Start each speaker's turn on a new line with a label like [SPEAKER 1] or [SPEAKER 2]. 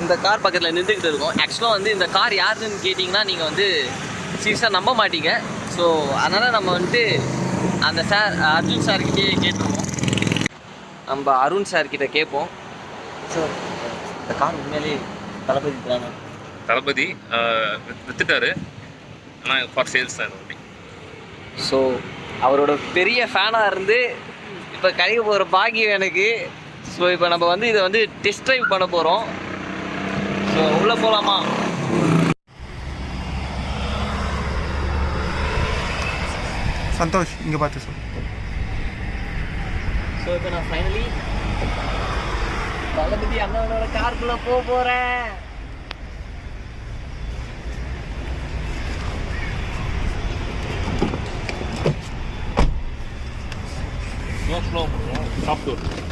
[SPEAKER 1] இந்த கார் பக்கத்தில் நின்றுக்கிட்டு இருக்கோம். ஆக்சுவலாக வந்து இந்த கார் யாருன்னு கேட்டிங்கன்னா நீங்கள் வந்து சீரியஸாக நம்ப மாட்டீங்க. ஸோ அதனால் நம்ம வந்துட்டு அந்த சார் அர்ஜுன் சார்கிட்டே கேட்டுருவோம். நம்ம அருண் சார்கிட்ட கேட்போம். சார் இந்த கார் உண்மையிலே தளபதி தானே?
[SPEAKER 2] தளபதி வித்துட்டாரு, ஆனால் ஃபார் சேல்ஸ் தான் வண்டி.
[SPEAKER 1] ஸோ அவரோட பெரிய ஃபேனாக இருந்து இப்போ கிடைக்க போகிற பாக்கியம் எனக்கு. ஸோ இப்போ நம்ம வந்து இதை வந்து டெஸ்ட் ட்ரைவ் பண்ண போகிறோம். ஸோ உள்ளே போகலாமா?
[SPEAKER 3] சந்தோஷ் இங்கே பார்த்து சார்.
[SPEAKER 1] ஸோ இப்போ நான் ஃபைனலி தளபதி அண்ணனோட காருக்குள்ளே போக போகிறேன்.
[SPEAKER 2] Slow slow soft door.